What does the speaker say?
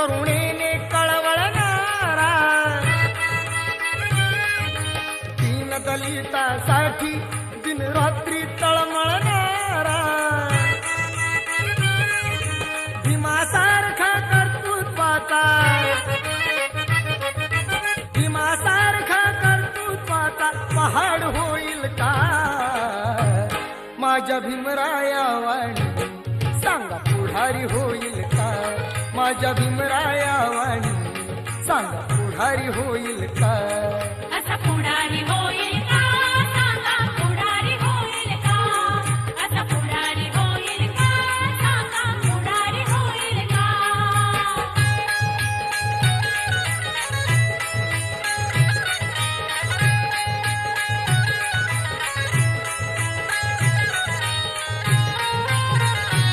करुणेने कळवळणारा, दीन दलितासाठी दिन रात्री तळमळणारा, भीमासारखा कर्तृत्वाचा, भीमासारखा कर्तृत्वाचा पहाड होईल का माझ्या भीमरायावाणी, सांगा पुढारी होईल का माझ्या भीमरायावाणी, सांगा पुढारी होईल का.